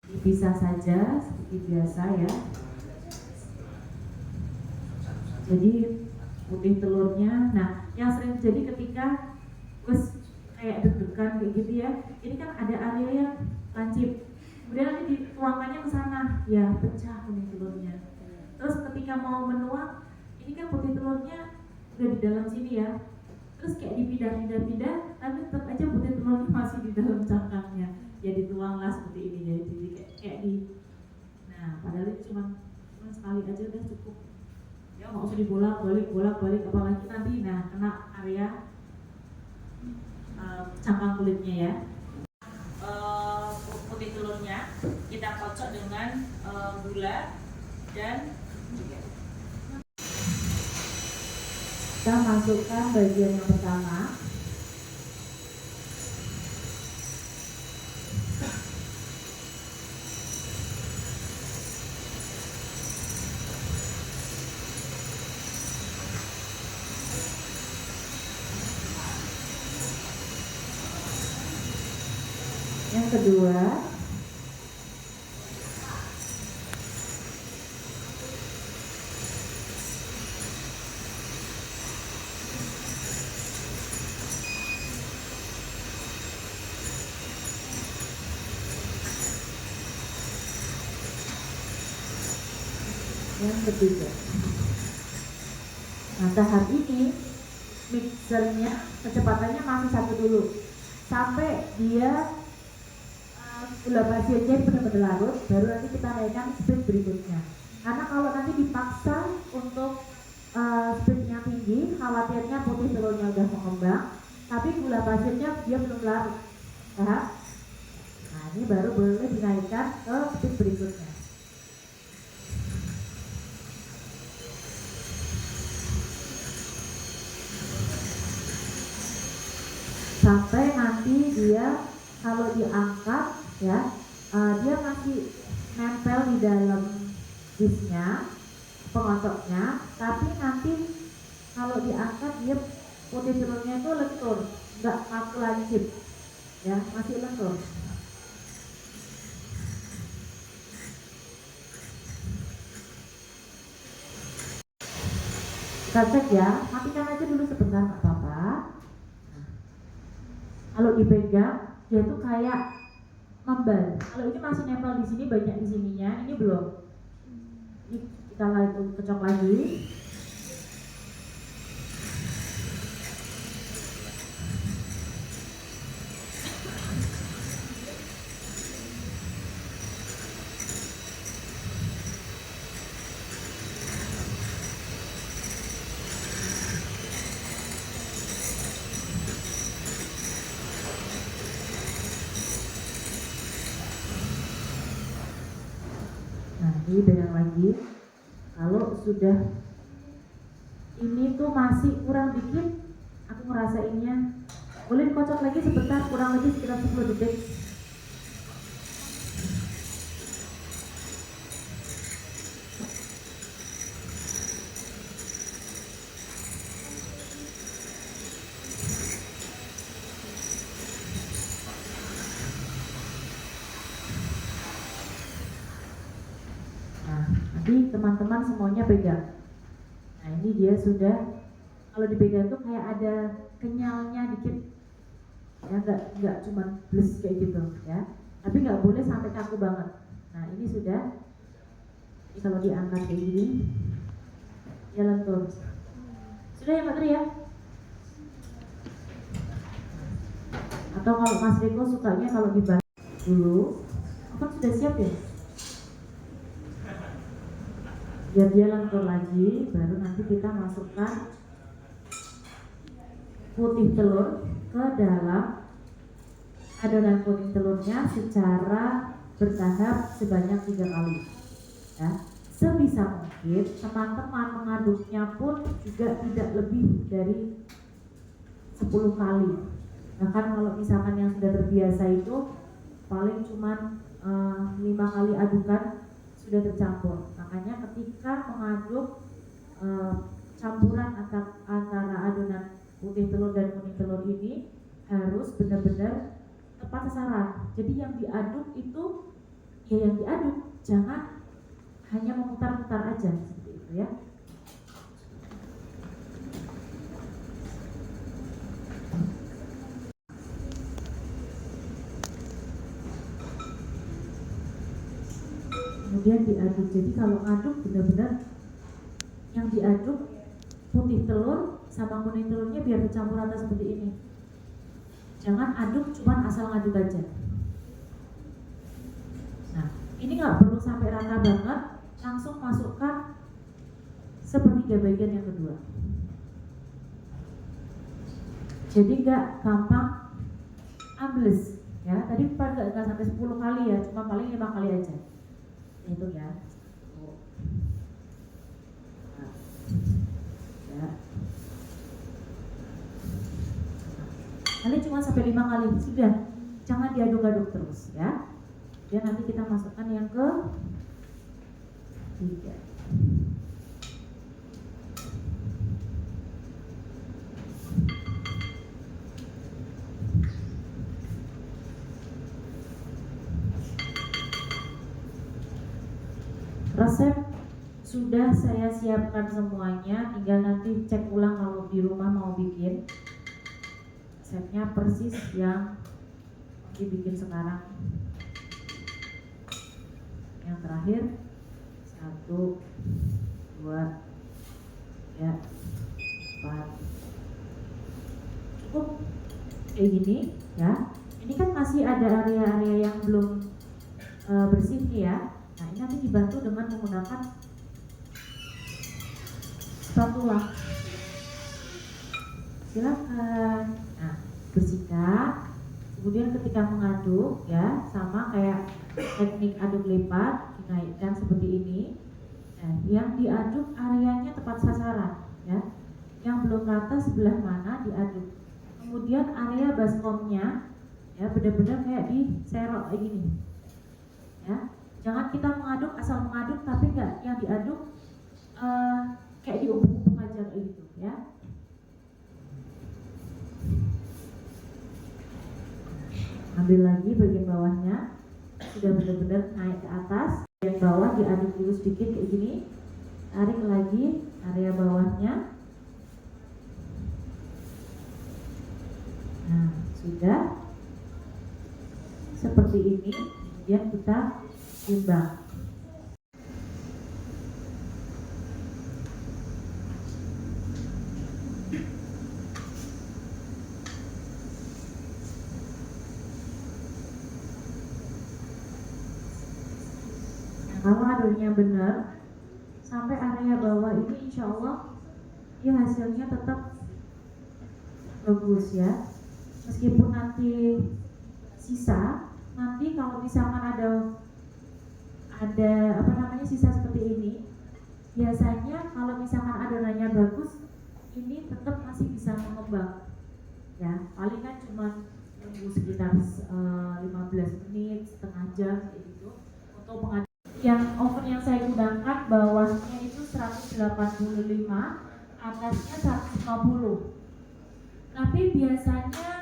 Bisa saja seperti biasa ya. Jadi putih telurnya, nah yang sering jadi ketika terus kayak deg-degan kayak gitu ya, ini kan ada area yang lancip, kemudian nanti dituangkannya ke sana, ya pecah putih telurnya. Terus ketika mau menuang, ini kan putih telurnya udah di dalam sini ya, terus kayak dipindah-pindah, tapi tetap aja putih telurnya masih di dalam cangkangnya, ya dituanglah seperti ini ya, jadi kayak di, nah padahal itu cuma sekali aja udah cukup ya, nggak usah dibolak-balik apalagi nanti nah kena area cangkang kulitnya ya. Putih telurnya kita kocok dengan gula dan kita masukkan bagian yang pertama. Yang kedua, yang ketiga. Nah tahap ini mixernya kecepatannya masih satu dulu sampai dia gula pasirnya benar-benar larut, baru nanti kita naikkan speed berikutnya. Karena kalau nanti dipaksa untuk speednya tinggi, khawatirnya putih telurnya udah mengembang, tapi gula pasirnya dia belum larut. Ya. Nah ini baru boleh dinaikkan ke speed berikutnya. Sampai nanti dia kalau diangkat ya, dia masih nempel di dalam disknya, pengocoknya, tapi nanti kalau diangkat dia putih telurnya itu lentur, nggak kaku lancip ya, masih lentur. Kita cek ya, matikan aja dulu sebentar nggak apa-apa. Kalau dipegang dia tuh kayak membal. Kalau ini masih nempel di sini, banyak di sininya, ini belum. Ini kita lagi kocok lagi. Nanti pegang lagi. Kalau sudah ini tuh masih kurang dikit, aku ngerasainnya, boleh kocok lagi sebentar, kurang lebih sekitar 10 detik. Nah, nanti teman-teman semuanya pegang. Nah, ini dia sudah, kalau dipegang tuh kayak ada kenyalnya dikit, ya nggak cuma bles kayak gitu ya, tapi nggak boleh sampai kaku banget. Nah, ini sudah, ini kalau diangkat kayak gini, ya lentur. Sudah ya Mbak Tri ya? Atau kalau Mas Riko sukanya kalau dibalik dulu, kan sudah siap ya? Biar dia lentur lagi, baru nanti kita masukkan putih telur ke dalam adonan putih telurnya secara bertahap sebanyak 3 kali ya. Sebisa mungkin teman-teman mengaduknya pun juga tidak lebih dari 10 kali. Bahkan kalau misalkan yang sudah terbiasa itu paling cuma 5 kali adukan sudah tercampur. Makanya ketika mengaduk campuran antara adonan putih telur dan kuning telur ini harus benar-benar tepat sasaran. Jadi yang diaduk itu ya yang diaduk jangan hanya memutar-mutar aja seperti itu ya. Kemudian diaduk. Jadi kalau aduk benar-benar yang diaduk putih telur sama kuning telurnya biar bercampur rata seperti ini. Jangan aduk cuman asal ngaduk aja. Nah, ini nggak perlu sampai rata banget, langsung masukkan sepertiga bagian yang kedua. Jadi nggak gampang ambles ya. Tadi nggak sampai 10 kali ya, cuma paling 5 kali aja. Itu ya. Nah, ya. Kali cuma sampai 5 kali, sudah, jangan diaduk-aduk terus ya. Dan nanti kita masukkan yang ke 3. Resep sudah saya siapkan semuanya, tinggal nanti cek ulang kalau di rumah mau bikin. Resepnya persis yang dibikin sekarang. Yang terakhir 1, 2, ya 4. Cukup kayak gini ya. Ini kan masih ada area-area yang belum bersih nih ya. Nah ini nanti dibantu dengan menggunakan spatula. Silakan. Nah, bersihkan. Kemudian ketika mengaduk ya sama kayak teknik aduk lipat, dinaikkan seperti ini. Nah, yang diaduk areanya tepat sasaran ya. Yang belum rata sebelah mana diaduk. Kemudian area baskomnya ya benar-benar kayak diserok kayak gini. Ya. Jangan kita mengaduk asal mengaduk tapi enggak yang diaduk kayak diubuk-ubuk aja kayak gitu ya. Ambil lagi bagian bawahnya, sudah benar-benar naik ke atas. Bagian bawah diaduk dulu sedikit kayak gini, tarik lagi area bawahnya. Nah sudah seperti ini, kemudian kita timbang. Kalau aduknya benar sampai area bawah ini insya Allah ya hasilnya tetap bagus ya. Meskipun nanti sisa, nanti kalau misalkan ada apa namanya sisa seperti ini, biasanya kalau misalkan adonannya bagus, ini tetap masih bisa mengembang ya. Paling kan cuma tunggu sekitar 15 menit, setengah jam kayak gitu untuk pengaduk. Yang oven yang saya gunakan bawahnya itu 185, atasnya 150. Tapi biasanya